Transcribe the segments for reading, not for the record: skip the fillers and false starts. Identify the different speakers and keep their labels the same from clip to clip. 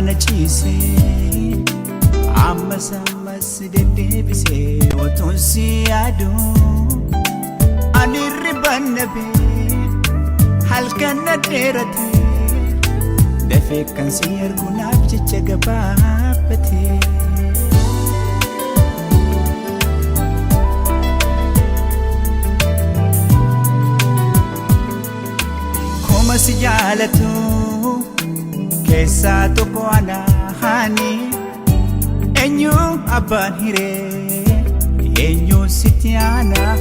Speaker 1: mana ciise ammas ammas deddeebise otuun si yaadu ani ribanna bee halkan na dheerate dafee kan si argu naaf jecha gabaabate koma si jaalatu keessa tokko anaani eenyu abbaan hiree eenyu sitti aanaa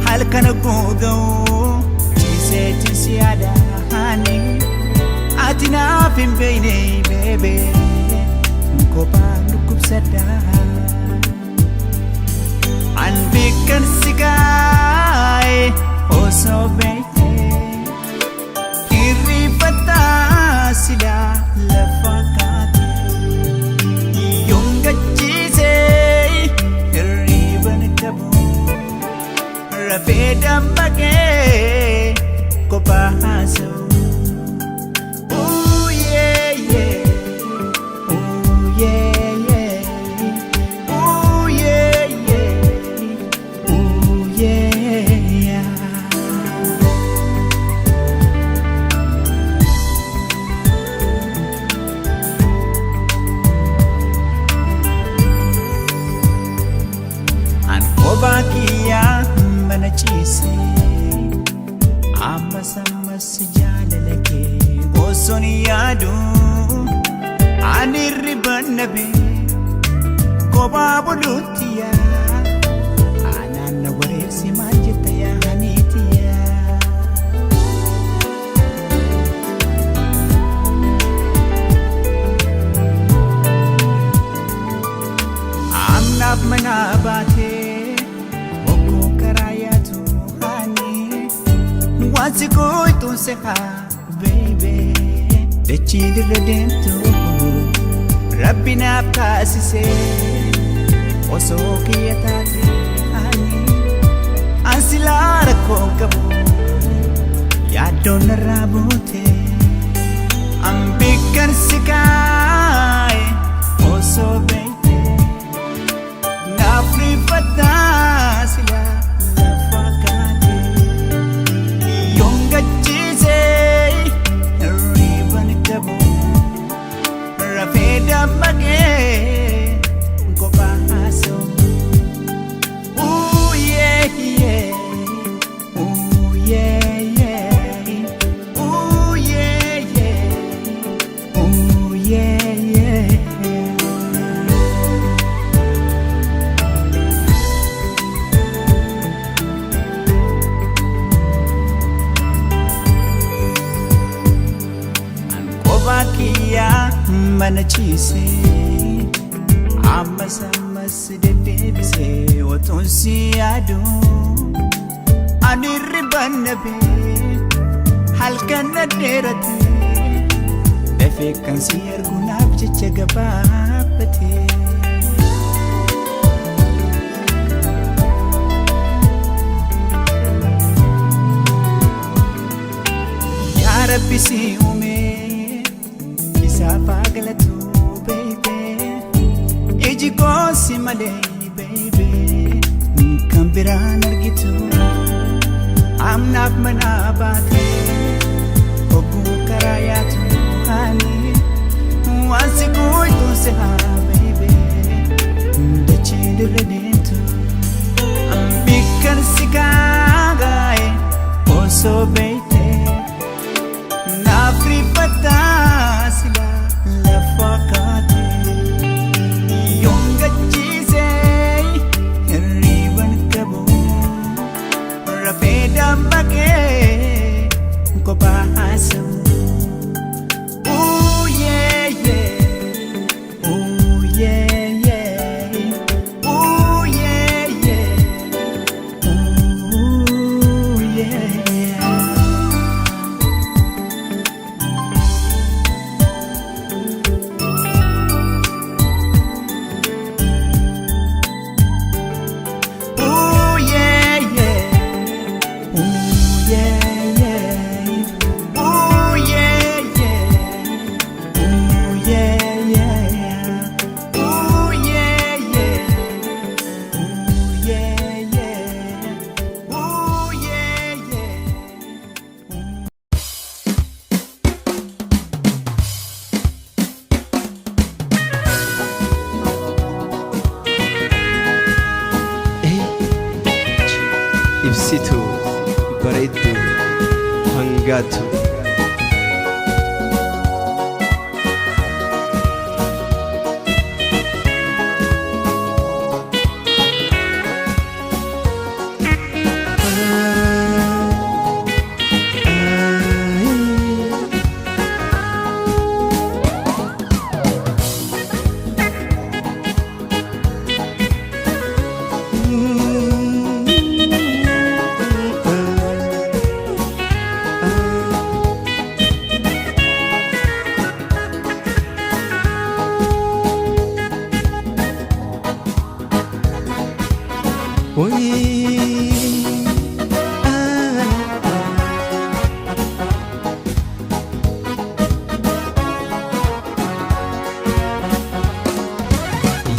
Speaker 1: halkan guuga'u ciiseetti si yaadaani ati naaf hin beekne beebee kophaan dhukkubsadhaa an beekan si gaa'e osoo beekte irrifataa sila lafa kaate yoon gachiisee hirriban qabu rafee dammaqee kophaa haasa'u. Obakiya mana ciise ammas ammas jaalalake osoon yaadu ani ribanna bee kophaa buluutiya anaan na wareersi maal jetta yaaniitiya amnaaf mana baatee wansi koytuun sehaa baby dachii dirra deemtu rabbi naaf taasisee osoo kiyya taate an silaa rakkoo qabu yaaddoon narraa buute an beekan si gaa'e osoo beekte naaf rifataa silaa dammaqee kophaa haasa'u. Ooh yeah yeah, ooh yeah yeah, ooh yeah yeah, ooh yeah yeah. Obakiya mana ciise ammas ammas deddeebise otuun si yaadu ani ribanna bee halkan na dheerate dafee kan si argu naaf jecha gabaabate yaa rabbi si uume isaafaa galatu iji goosi malee baby kan biraan argitu amnaaf mana baatee hogguu karaa yaatu ani wansi koytuun sehaa baby dachii dirra deemtu an beekan si gaa'e osoo beekte naaf rifataa sila lafa kaate dammaqee kophaa haasa'u. Ooh yeah yeah,
Speaker 2: bareeddu hangaatu.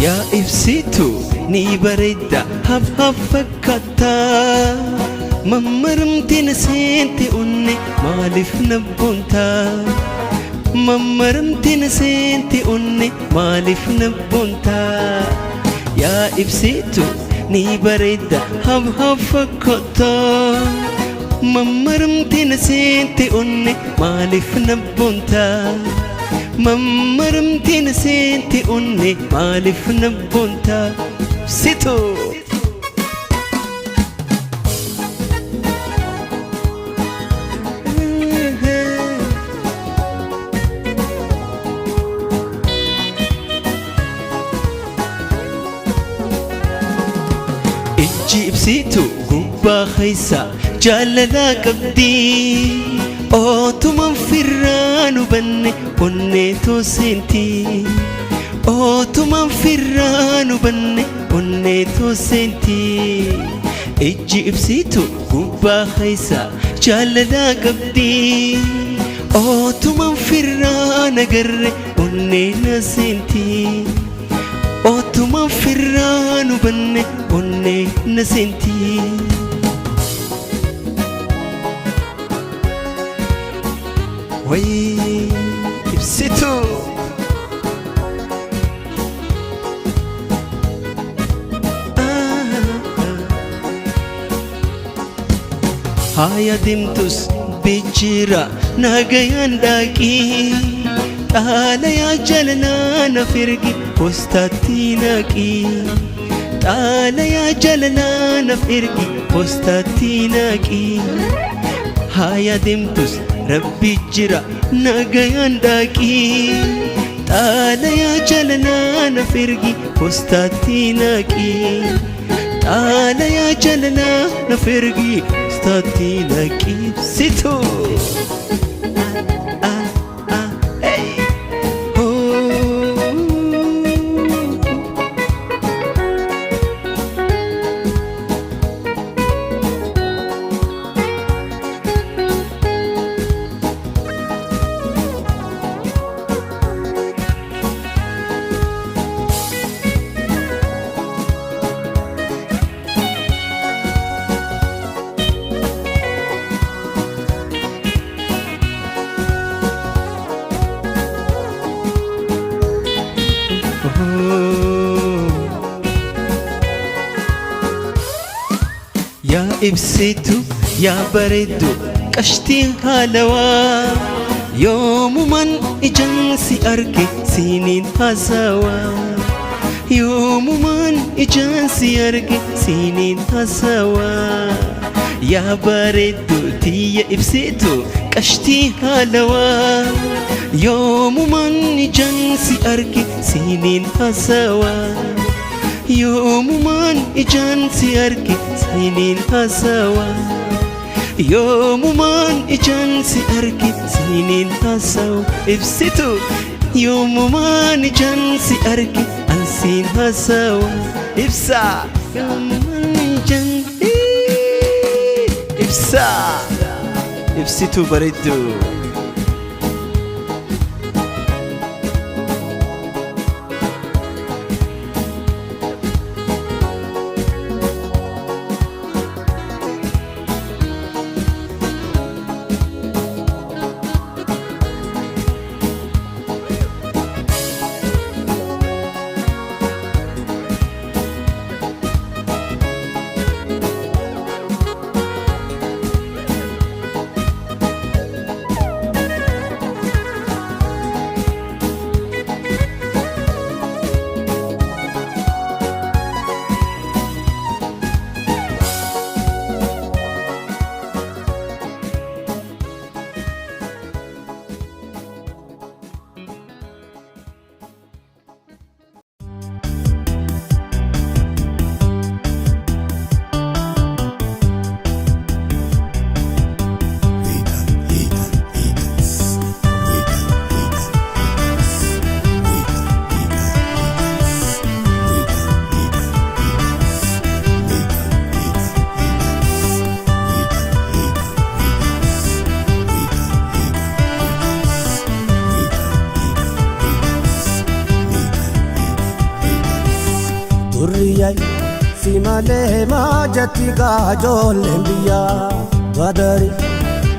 Speaker 2: Yaa ibsituu ni bareedda haf fakkaata mammaramtiin seente onne maaliif nabboonta mammaramtiin seente onne maaliif nabboonta yaa ibsituu ni bareedda haf fakkaata mammaramtiin seente onne maaliif nabboonta mammaramtiin seente onne maaliif nabboonta ibsituu. Ijji ibsituu gubbaa keessa jaalalaa qabdi ootumaan firraan hubanne onneetoo seenti ootumaan firraan hubanne onneetoo seenti ijji ibsituu gubbaa keessa jaalalaa qabdi ootumaan firraan agarre onneena seenti ootumaan firraan hubanne onneena seenti. Way ibsituu haya dimtus bijjira nagayaan dhaaqii xaalayaa jalalaa naaf ergi postaatti naqii xaalayaa jalalaa naaf ergi postaatti naqii haya dimtus rabbi jira nagayaan dhaaqii xaalayaa jalalaa naaf ergi postaatti naqii xaalayaa jalalaa naaf ergi postaatti naqii ibsituu. Yaa ibsituu yaa bareeddu qashtii haalawaa yoomumaan ijaan si arge siiniin haasawaa yoomumaan ijaan si arge siiniin haasawaa yaa bareeddu tiyya ibsituu qashtii haalawaa yoomumaan ijaan si arge siiniin haasawaa yoomumaan ijaan si arge siiniin haasawaa yoomumaan ijaan si arge siiniin haasawaa ibsituu yoomumaan ijaan si arge ansiin haasawaa ibsaa yoomumaan ijaan ibsaa ibsituu bareeddu.
Speaker 3: durriyay simale majati gajolen biya badari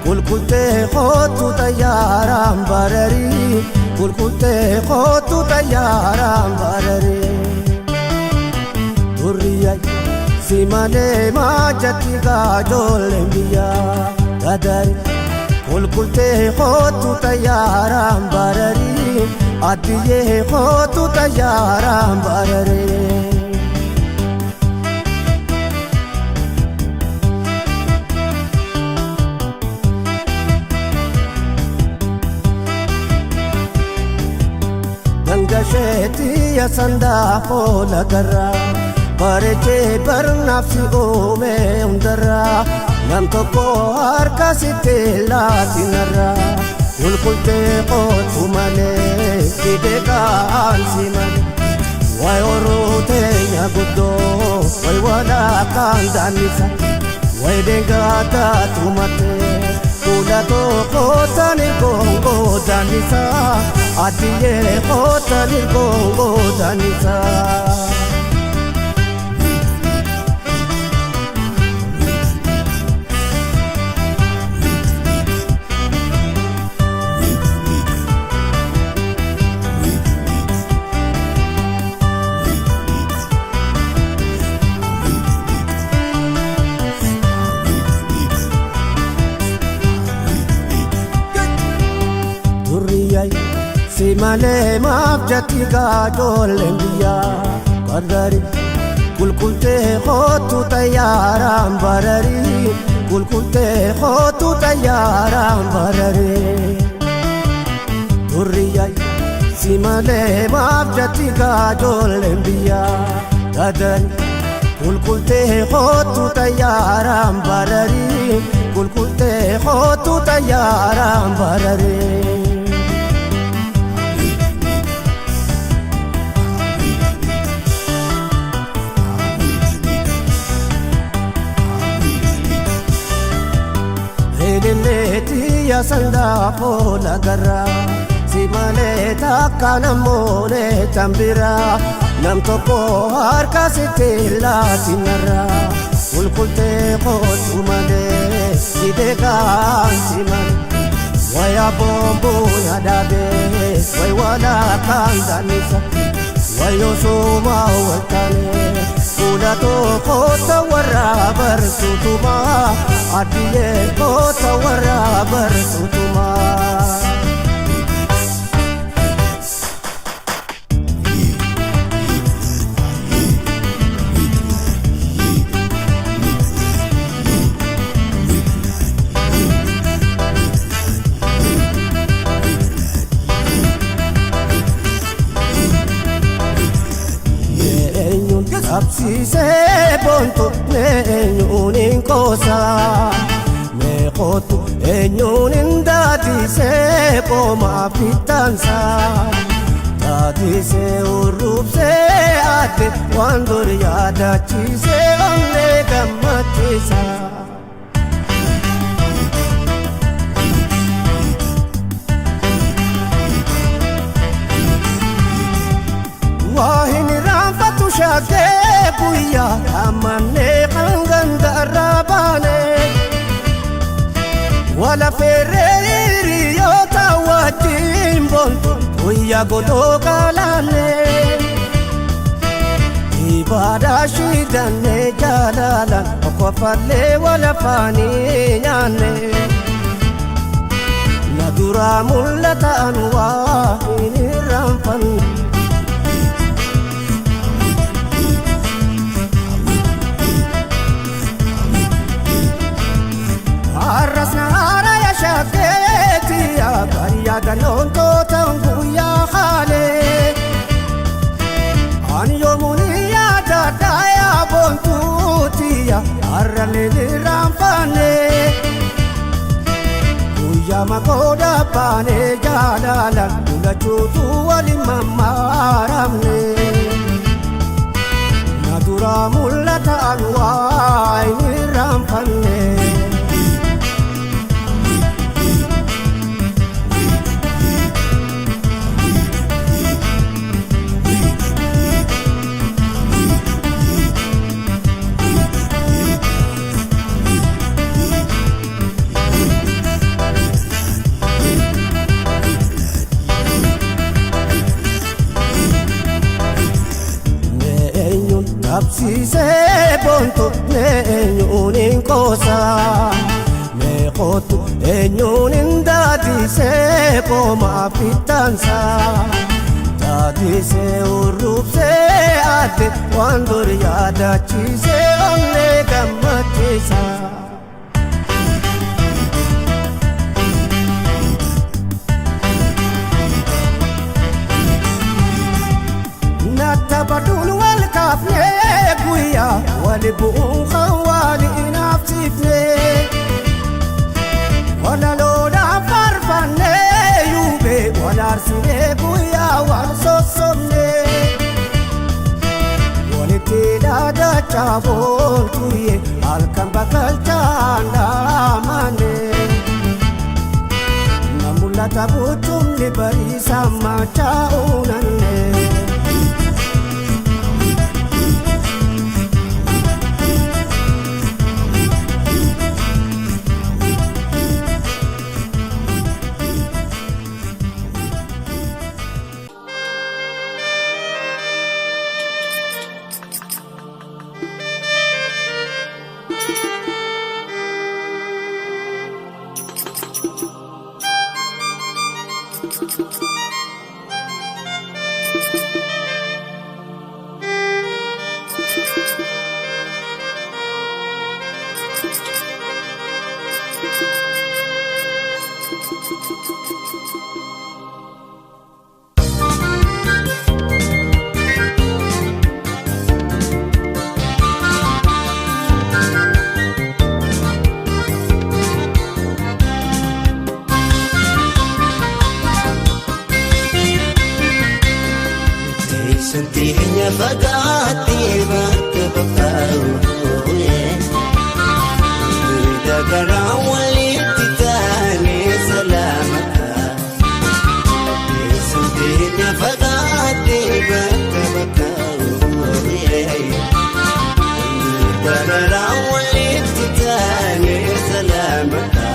Speaker 3: kulkulte khotu tayaram barari kulkulte khotu tayaram barari durriyay simale majati gajolen biya badari kulkulte khotu tayaram barari adiye khotu tayaram barari dangasheeti yasanda khola garra bareche bar nafsi ome undara nam tokko harka sitte laatinarra kulkulte qotu male fide kaan simale way orute nya guddo way wala kaan danisa way dengata tumate kula to qotani gongo danisa adiye qotani gongo danisa simale mabjati gajolen biya badari kulkulte khotu tayaram barari kulkulte khotu tayaram barari durriyay simale mabjati gajolen biya badari kulkulte khotu tayaram barari kulkulte khotu tayaram barari Leti yasanda fola garra simale takana mone tambira nam tokko harka sitte laatinarra kulkulte qotu male fide kaan simale waya bombo yadabe way wala kaan danisa wayo suma waltane kula to qota warra barsutuma adiye qota warra barsutuma absise bonto nenyunin kosa me khotu enyunin dadise poma pitansa dadise urupse ate wandur yada chise onne gamatisa wahin rafatu shake buya amane kanganda rabane wala fereri yota wajin buya godo kalane ibada shidane jalala okofale wala fani nyane nadura mulata anwa iniramfan arrasna ara ya shaketi ya kariya ganon to tangu ya khale an yomuni ya dadaya bontuti ya arrale ramfane kuya makoda pane jalala kula chutu wali mamaramne nadura mulata anwa ramfane qabsiise bonto eenyuun hin qoosa meeqootu eenyuun hin daadise qooma fixxansa daadise urruubse adde waan dur yaadachiise onnee gammachiisa. Natabadun wal kafne guya wal bu'un khawali inafsifne wala loda farfane yube wala arsine guya wal sosomne wal tilada chabol tuye alkan bakal chanda mane namulla tabutum li bari sama chaunanne.
Speaker 2: Sentihnya fagati bakabakau Dagara walititani salamata Sentihnya fagati bakabakau Dagara walititani salamata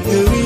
Speaker 2: تقوي